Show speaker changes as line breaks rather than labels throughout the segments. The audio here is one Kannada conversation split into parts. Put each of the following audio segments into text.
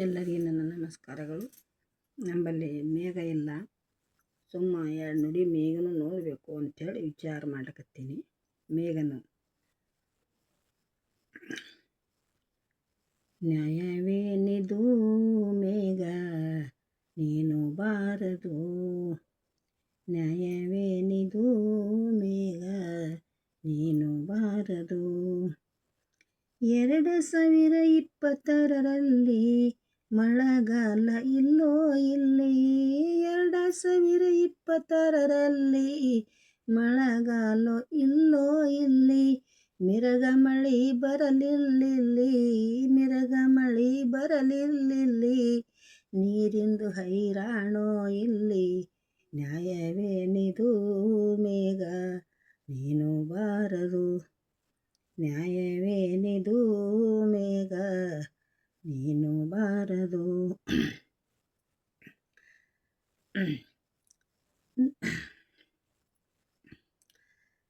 ಎಲ್ಲರಿಗೂ ನನ್ನ ನಮಸ್ಕಾರಗಳು. ನಮ್ಮಲ್ಲಿ ಮೇಘ ಇಲ್ಲ, ಸುಮ್ಮ ಎರಡು ನುಡಿ ಮೇಘನೂ ನೋಡಬೇಕು ಅಂಥೇಳಿ ವಿಚಾರ ಮಾಡಕತ್ತೀನಿ. ಮೇಘನು ನ್ಯಾಯವೇನಿದು ಮೇಘ ನೀನು ಬಾರದು, ನ್ಯಾಯವೇನಿದು ಮೇಘ ನೀನು ಬಾರದು. 2020ರಲ್ಲಿ ಮಳೆಗಾಲ ಇಲ್ಲೋ ಇಲ್ಲಿ, 2020ರಲ್ಲಿ ಮಳೆಗಾಲ ಇಲ್ಲೋ ಇಲ್ಲಿ. ಮಿರಗ ಮಳಿ ಬರಲಿಲ್ಲಿಲ್ಲಿ, ಮಿರಗ ಮಳಿ ಬರಲಿಲ್ಲಿಲ್ಲಿ. ನೀರಿಂದು ಹೈರಾಣೋ ಇಲ್ಲಿ, ನ್ಯಾಯವೇನಿದು ಮೇಘ ನೀನು ಬಾರದು, ನ್ಯಾಯವೇನಿದು ಮೇಘ ನೀನು ಬಾರದು.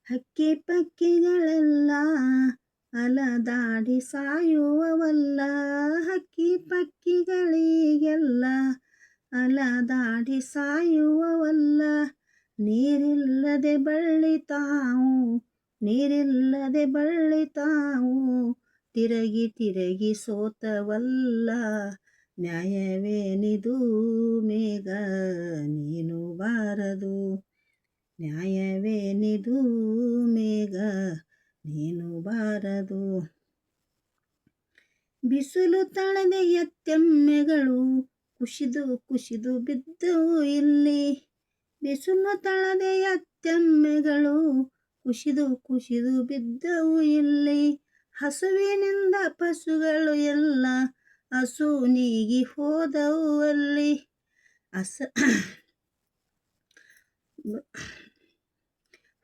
ಹಕ್ಕಿ ಪಕ್ಕಿಗಳೆಲ್ಲ ಅಲದಾಡಿ ಸಾಯುವವಲ್ಲ, ಹಕ್ಕಿ ಪಕ್ಕಿಗಳಿಗೆಲ್ಲ ಅಲದಾಡಿ ಸಾಯುವವಲ್ಲ. ನೀರಿಲ್ಲದೆ ಬಳ್ಳಿತಾವು, ನೀರಿಲ್ಲದೆ ಬಳ್ಳಿತಾವು, ತಿರಗಿ ತಿರಗಿ ಸೋತವಲ್ಲ. ನ್ಯಾಯವೇನಿದು ಮೇಘ ನೀನು ಬಾರದು, ನ್ಯಾಯವೇನಿದು ಮೇಘ ನೀನು ಬಾರದು. ಬಿಸಿಲು ತಳದೆ ಎತ್ತೆಮ್ಮೆಗಳು ಕುಸಿದು ಕುಸಿದು ಬಿದ್ದವು ಇಲ್ಲಿ, ಬಿಸಿಲು ತಳದೆ ಎತ್ತೆಮ್ಮೆಗಳು ಕುಸಿದು ಕುಸಿದು ಬಿದ್ದವು ಇಲ್ಲಿ. ಹಸುವಿನಿಂದ ಪಶುಗಳು ಎಲ್ಲ ಹಸು ನೀಗಿ ಹೋದವು ಅಲ್ಲಿ.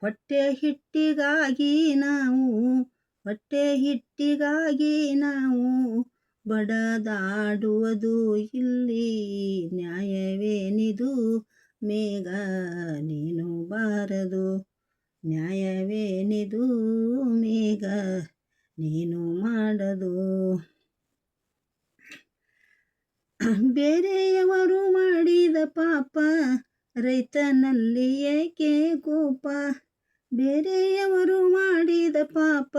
ಹೊಟ್ಟೆ ಹಿಟ್ಟಿಗಾಗಿ ನಾವು, ಹೊಟ್ಟೆ ಹಿಟ್ಟಿಗಾಗಿ ನಾವು ಬಡದಾಡುವುದು ಇಲ್ಲಿ. ನ್ಯಾಯವೇನಿದು ಮೇಘ ನೀನು ಬಾರದು, ನ್ಯಾಯವೇನಿದು ಮೇಘ ನೀನು ಮಾಡದು. ಬೇರೆಯವರು ಮಾಡಿದ ಪಾಪ ರೈತನಲ್ಲಿ ಏಕೆ ಕೋಪ, ಬೇರೆಯವರು ಮಾಡಿದ ಪಾಪ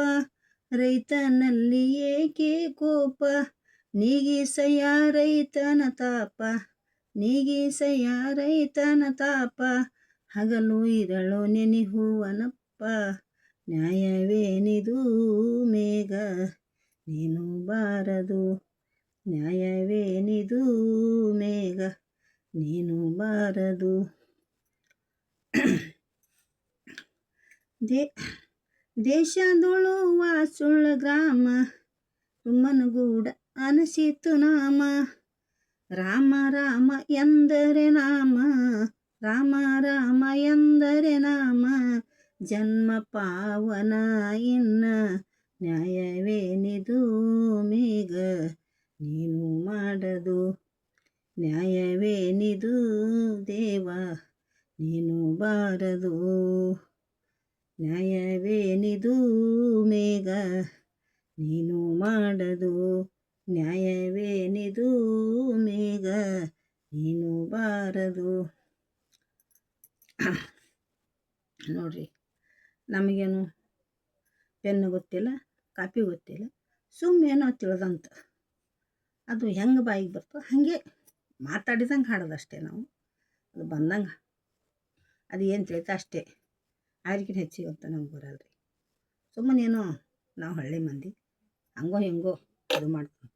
ರೈತನಲ್ಲಿ ಏಕೆ ಕೋಪ. ನೀಗಿಸಯ್ಯ ರೈತನ ತಾಪ, ನೀಗಿಸಯ್ಯ ರೈತನ ತಾಪ, ಹಗಲು ಇರಳು ನೆನೆಯುವನಪ್ಪ. ನ್ಯಾಯವೇನಿದು ಮೇಘ ನೀನು ಬಾರದು, ನ್ಯಾಯವೇನಿದು ಮೇಘ ನೀನು ಬಾರದು. ದೇಶದೊಳು ವಾಸುಳ್ಳ ಗ್ರಾಮ ಸುಮ್ಮನಗೂಡ ಅನಸಿತು ನಾಮ. ರಾಮ ರಾಮ ಎಂದರೆ ನಾಮ, ರಾಮ ರಾಮ ಎಂದರೆ ನಾಮ. ಜನ್ಮ ಪಾವನ ಇನ್ನ ನ್ಯಾಯವೇನಿದು ಮೇಘ ನೀನು ಮಾಡದು, ನ್ಯಾಯವೇನಿದು ದೇವ ನೀನು ಬಾರದು, ನ್ಯಾಯವೇನಿದು ಮೇಘ ನೀನು ಮಾಡದು, ನ್ಯಾಯವೇನಿದು ಮೇಘ ನೀನು ಬಾರದು. ನೋಡ್ರಿ, ನಮಗೇನು ಪೆನ್ನು ಗೊತ್ತಿಲ್ಲ, ಕಾಪಿ ಗೊತ್ತಿಲ್ಲ, ಸುಮ್ಮನೇನೋ ತಿಳಿದಂತ ಅದು ಹೆಂಗೆ ಬಾಯಿಗೆ ಬರ್ತೋ ಹಾಗೆ ಮಾತಾಡಿದಂಗೆ ಹಾಡೋದಷ್ಟೇ. ನಾವು ಅದು ಬಂದಂಗೆ ಅದು ಏನು ತಿಳಿತ ಅಷ್ಟೇ, ಅದಕ್ಕಿಂತ ಹೆಚ್ಚಿಗೆ ಅಂತ ನಮ್ಗೆ ಬರಲ್ಲ ರೀ. ಸುಮ್ಮನೇನೋ ನಾವು ಹಳ್ಳಿ ಮಂದಿ ಹಂಗೋ ಹಿಂಗೋ ಇದು ಮಾಡ್ತೀವಿ.